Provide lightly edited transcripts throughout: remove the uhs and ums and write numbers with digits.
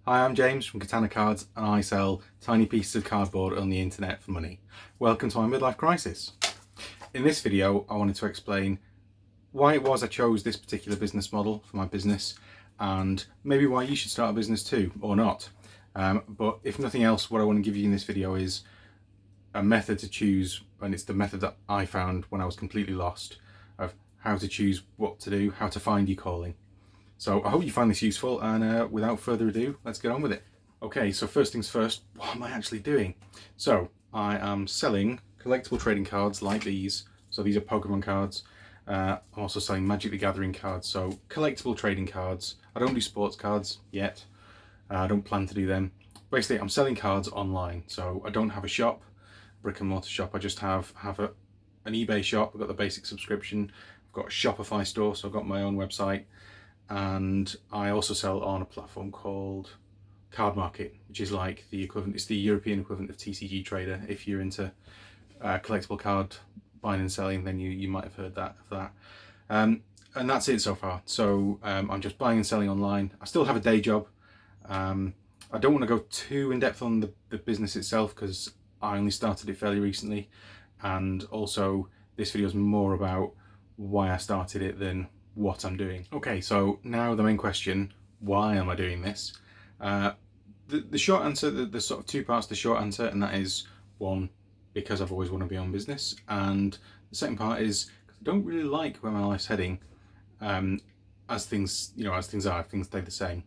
Hi, I'm James from Katana Cards and I sell tiny pieces of cardboard on the internet for money. Welcome to my midlife crisis. In this video, I wanted to explain why it was I chose this particular business model for my business and maybe why you should start a business too, or not. But if nothing else, what I want to give you in this video is a method to choose, and it's the method that I found when I was completely lost, of how to choose what to do, how to find your calling. So I hope you find this useful, and without further ado, let's get on with it. Okay, so first things first, what am I actually doing? So I am selling collectible trading cards like these. So these are Pokemon cards. I'm also selling Magic the Gathering cards, so collectible trading cards. I don't do sports cards yet. I don't plan to do them. Basically, I'm selling cards online, so I don't have a shop, brick and mortar shop. I just have an eBay shop. I've got the basic subscription. I've got a Shopify store, so I've got my own website. And I also sell on a platform called Card Market, which is like the equivalent, it's the European equivalent of TCG Trader. If you're into collectible card buying and selling, then you might have heard of that. And that's it so far. So I'm just buying and selling online. I still have a day job. I don't want to go too in depth on the business itself because I only started it fairly recently, and also this video is more about why I started it than what I'm doing. Okay, so now the main question, why am I doing this? The short answer, the sort of two parts to the short answer, and that is one, because I've always wanted to be on business, and the second part is because I don't really like where my life's heading. As things are, things stay the same.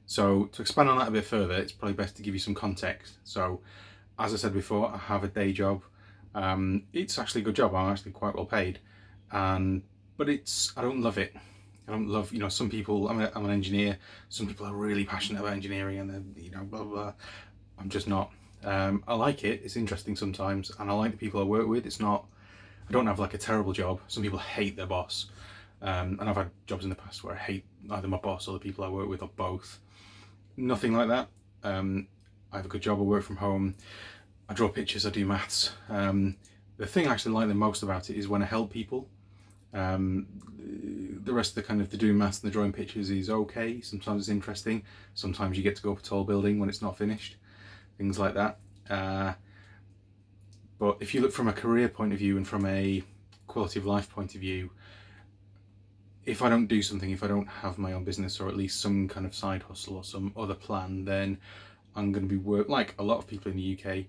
So to expand on that a bit further, it's probably best to give you some context. So as I said before, I have a day job. It's actually a good job. I'm actually quite well paid, but I don't love it. I don't love, some people, I'm an engineer. Some people are really passionate about engineering and then, blah, blah. I'm just not. I like it. It's interesting sometimes, and I like the people I work with. I don't have like a terrible job. Some people hate their boss. And I've had jobs in the past where I hate either my boss or the people I work with, or both. Nothing like that. I have a good job. I work from home. I draw pictures. I do maths. The thing I actually like the most about it is when I help people. The rest of the kind of the doing maths and the drawing pictures is okay. Sometimes it's interesting. Sometimes you get to go up a tall building when it's not finished. Things like that. But if you look from a career point of view and from a quality of life point of view, if I don't do something, if I don't have my own business or at least some kind of side hustle or some other plan, then I'm going to be like a lot of people in the UK,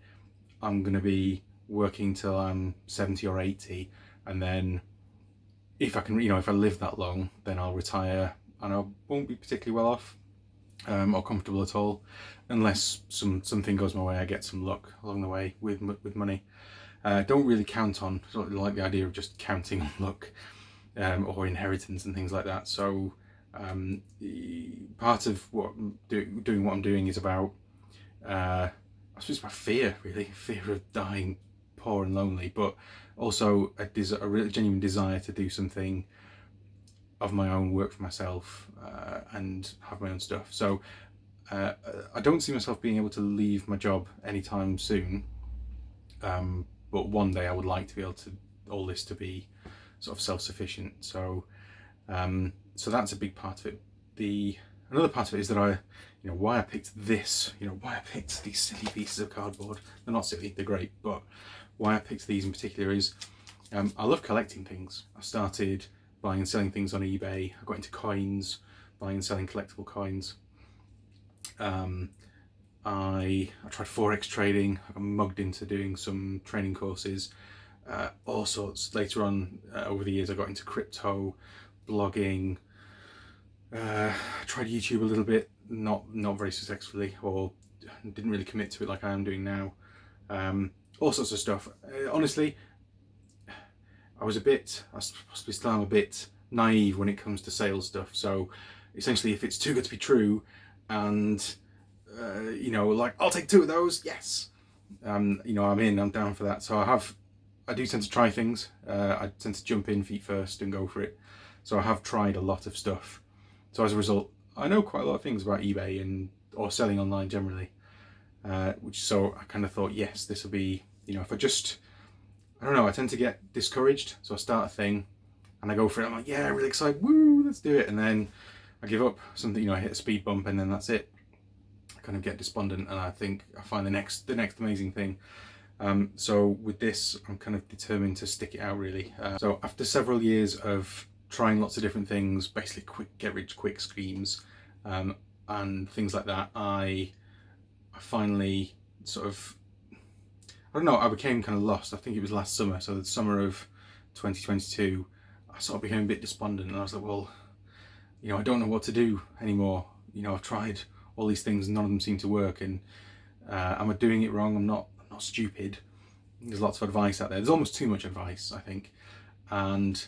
I'm going to be working till I'm 70 or 80, and then if I can, if I live that long, then I'll retire and I won't be particularly well off or comfortable at all, unless something goes my way. I get some luck along the way with money. Don't really count on, sort of like the idea of just counting on luck or inheritance and things like that. So part of what doing what I'm doing is about, I suppose, about fear, really, fear of dying poor and lonely, but also a really genuine desire to do something of my own, work for myself, and have my own stuff. So I don't see myself being able to leave my job anytime soon, but one day I would like to be able to all this to be sort of self-sufficient. So so that's a big part of it. Another part of it is that why I picked this, why I picked these silly pieces of cardboard. They're not silly, they're great, but why I picked these in particular is I love collecting things. I started buying and selling things on eBay. I got into coins, buying and selling collectible coins. I tried Forex trading. I got mugged into doing some training courses, all sorts. Later on, over the years, I got into crypto, blogging. I tried YouTube a little bit, not very successfully, or didn't really commit to it like I am doing now. All sorts of stuff. Honestly, I possibly still am a bit naive when it comes to sales stuff. So essentially, if it's too good to be true, and like, I'll take 2 of those, yes. I'm down for that. So I do tend to try things. I tend to jump in feet first and go for it. So I have tried a lot of stuff. So as a result, I know quite a lot of things about eBay or selling online generally. So I kind of thought, yes, this will be, if I don't know, I tend to get discouraged. So I start a thing and I go for it. I'm like, yeah, really excited. Woo, let's do it. And then I give up. I hit a speed bump and then that's it. kind of get despondent, and I think I find the next amazing thing. So with this, I'm kind of determined to stick it out really. So after several years of trying lots of different things, basically quick get rich quick schemes, and things like that, I finally sort of, I don't know, I became kind of lost. I think it was last summer, so the summer of 2022, I sort of became a bit despondent, and I was like, well, you know, I don't know what to do anymore. You know, I've tried all these things and none of them seem to work, and am I doing it wrong? I'm not stupid. There's lots of advice out there. There's almost too much advice, I think. And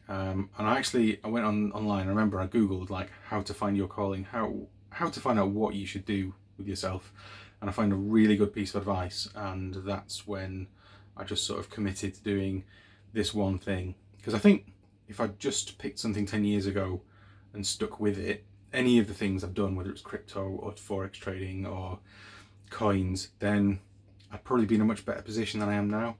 I went online. I remember I googled like how to find your calling, how to find out what you should do with yourself, and I found a really good piece of advice, and that's when I just sort of committed to doing this one thing. Because I think if I just picked something 10 years ago and stuck with it, any of the things I've done, whether it's crypto or forex trading or coins, then I'd probably be in a much better position than I am now.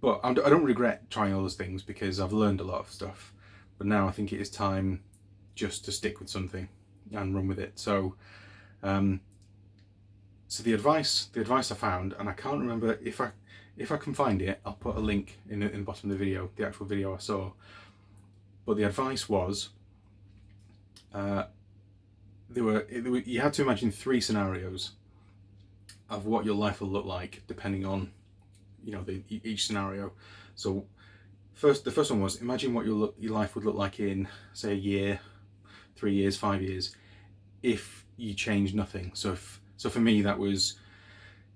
But I don't regret trying all those things because I've learned a lot of stuff. But now I think it is time just to stick with something and run with it. So, so the advice I found, and I can't remember if I can find it, I'll put a link in the bottom of the video, the actual video I saw. But the advice was, you had to imagine 3 scenarios of what your life will look like depending on, you know, each scenario. So the first one was, imagine what your life would look like in, say, a year, 3 years, 5 years, if you change nothing. So for me, that was,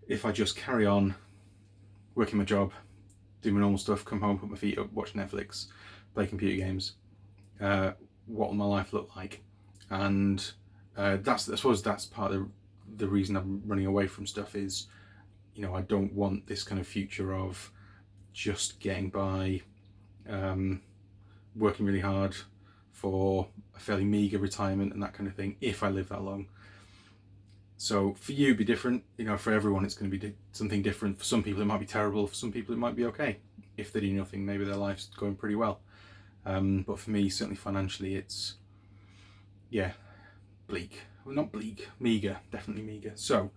if I just carry on working my job, doing my normal stuff, come home, put my feet up, watch Netflix, play computer games, what will my life look like? And I suppose that's part of the reason I'm running away from stuff is, you know, I don't want this kind of future of just getting by, working really hard for a fairly meagre retirement and that kind of thing, if I live that long. So for you, it'd be different. You know, for everyone, it's going to be something different. For some people, it might be terrible. For some people, it might be okay. If they do nothing, maybe their life's going pretty well. But for me, certainly financially, it's, yeah, bleak. Well, not bleak, meagre, definitely meagre. So,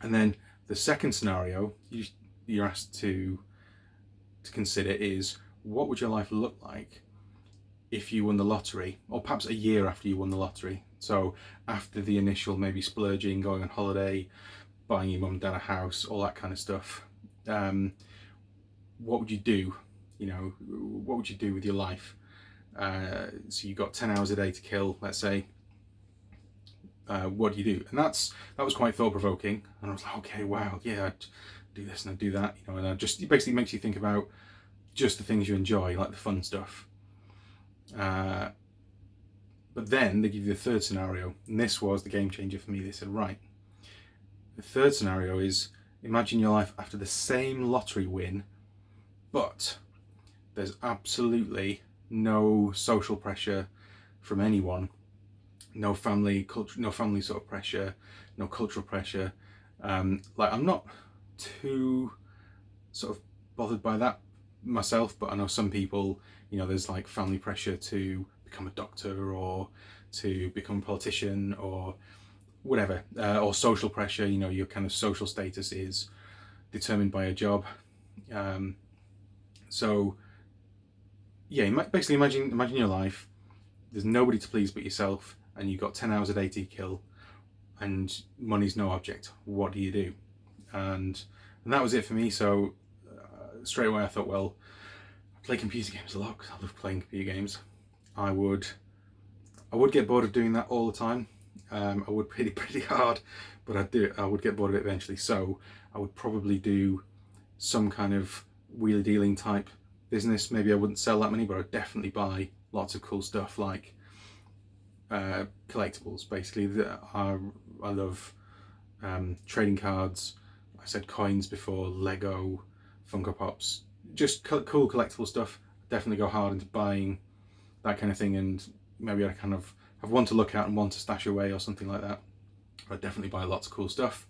and then the second scenario you're asked to consider is, what would your life look like if you won the lottery, or perhaps a year after you won the lottery? So after the initial maybe splurging, going on holiday, buying your mum and dad a house, all that kind of stuff, what would you do? You know, what would you do with your life? So you got 10 hours a day to kill, let's say. What do you do? And that was quite thought-provoking, and I was like, okay, wow, yeah, I'd do this and I'd do that, you know, and it basically makes you think about just the things you enjoy, like the fun stuff. But then they give you the third scenario, and this was the game changer for me. They said, right, the third scenario is, imagine your life after the same lottery win, but there's absolutely no social pressure from anyone. No family sort of pressure, no cultural pressure. Like, I'm not too sort of bothered by that myself, but I know some people, you know, there's like family pressure to become a doctor or to become a politician or whatever, or social pressure, you know, your kind of social status is determined by a job. So yeah, basically imagine your life, there's nobody to please but yourself, and you've got 10 hours a day to kill, and money's no object. What do you do? And that was it for me. So straight away I thought, well, I play computer games a lot because I love playing computer games. I would get bored of doing that all the time. I would pretty hard, but I would get bored of it eventually. So I would probably do some kind of wheeler dealing type business. Maybe I wouldn't sell that many, but I'd definitely buy lots of cool stuff like collectibles. Basically, I love trading cards. I said coins before, Lego, Funko Pops, just cool collectible stuff. Definitely go hard into buying that kind of thing, and maybe I kind of have one to look at and one to stash away or something like that. I'd definitely buy lots of cool stuff.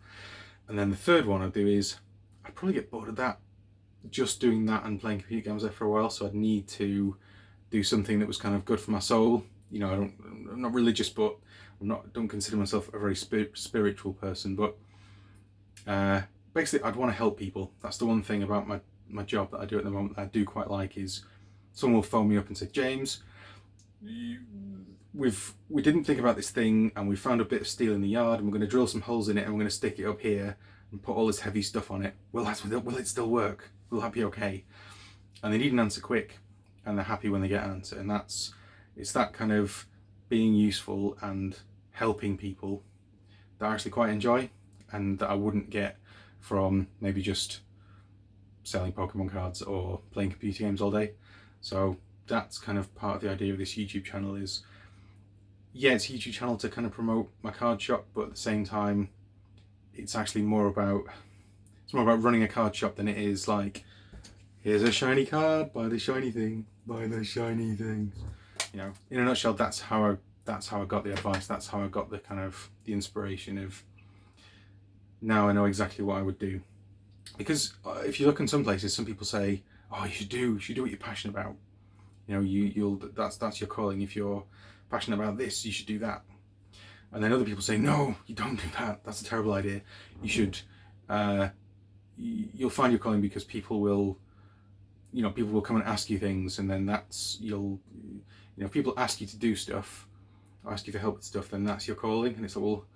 And then the third one I'd do is, I'd probably get bored of that, just doing that and playing computer games there for a while, so I'd need to do something that was kind of good for my soul. You know, I'm not religious, but don't consider myself a very spiritual person. But basically, I'd want to help people. That's the one thing about my job that I do at the moment that I do quite like, is someone will phone me up and say, James, we didn't think about this thing, and we found a bit of steel in the yard, and we're going to drill some holes in it, and we're going to stick it up here and put all this heavy stuff on it. Will it still work? Will that be okay? And they need an answer quick, and they're happy when they get an answer. And it's that kind of being useful and helping people that I actually quite enjoy, and that I wouldn't get from maybe just selling Pokemon cards or playing computer games all day. So that's kind of part of the idea of this YouTube channel is, yeah, it's a YouTube channel to kind of promote my card shop, but at the same time, it's actually more about running a card shop than it is like, here's a shiny card, buy the shiny thing, buy the shiny thing. You know, in a nutshell, that's how I got the advice. That's how I got the kind of the inspiration of, now I know exactly what I would do. Because if you look in some places, some people say, oh, you should do what you're passionate about. You know, that's your calling. If you're passionate about this, you should do that. And then other people say, no, you don't do that. That's a terrible idea. You should. You'll find your calling because people will come and ask you things, and then if people ask you to do stuff, or ask you for help with stuff, then that's your calling. And it's like, well,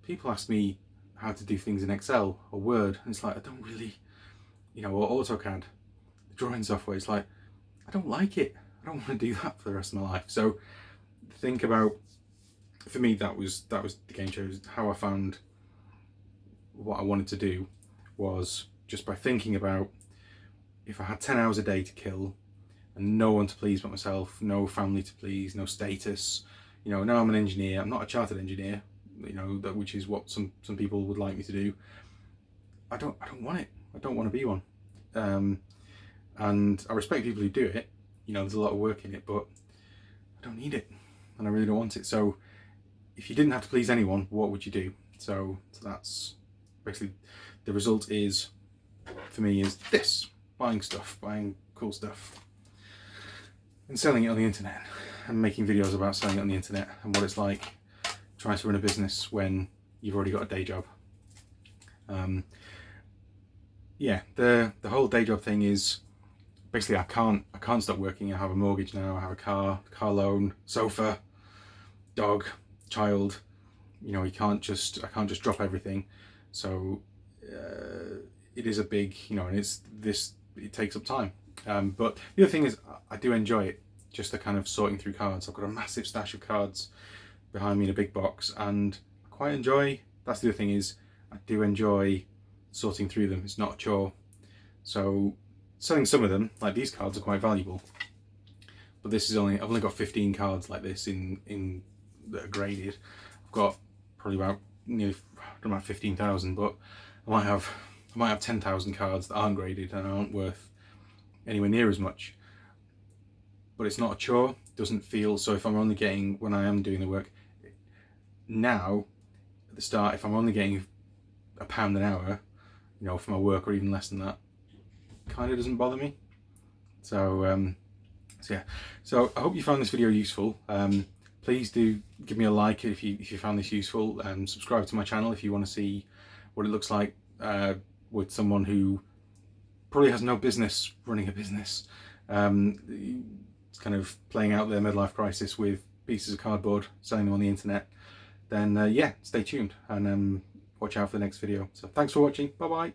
people ask me how to do things in Excel or Word, and it's like, I don't really, or AutoCAD, the drawing software. It's like, I don't like it. I don't want to do that for the rest of my life. So think about, for me, that was the game changer. How I found what I wanted to do was just by thinking about, if I had 10 hours a day to kill and no one to please but myself, no family to please, no status, now I'm an engineer. I'm not a chartered engineer, which is what some people would like me to do. I don't want it. I don't want to be one. And I respect people who do it. There's a lot of work in it, but I don't need it, and I really don't want it. So if you didn't have to please anyone, what would you do? So that's basically the result is, for me, is this: buying cool stuff and selling it on the internet, and making videos about selling it on the internet and what it's like trying to run a business when you've already got a day job. Yeah, the whole day job thing is basically, I can't stop working. I have a mortgage now. I have a car loan, sofa, dog, child. I can't just drop everything. So it is a big, and it takes up time. But the other thing is, I do enjoy it, just the kind of sorting through cards. I've got a massive stash of cards behind me in a big box, and I quite enjoy. That's the other thing is, I do enjoy sorting through them. It's not a chore. So selling some of them, like these cards, are quite valuable. But this is I've only got 15 cards like this in that are graded. I've got probably about 15,000, but I might have 10,000 cards that aren't graded and aren't worth anywhere near as much. But it's not a chore. It doesn't feel so. If I'm only getting, when I am doing the work now, at the start, if I'm only getting £1 an hour, for my work, or even less than that, kind of doesn't bother me. So yeah. So I hope you found this video useful. Please do give me a like if you found this useful, and subscribe to my channel if you want to see what it looks like with someone who probably has no business running a business. It's kind of playing out their midlife crisis with pieces of cardboard, selling them on the internet. Then yeah, stay tuned and watch out for the next video. So thanks for watching. Bye bye.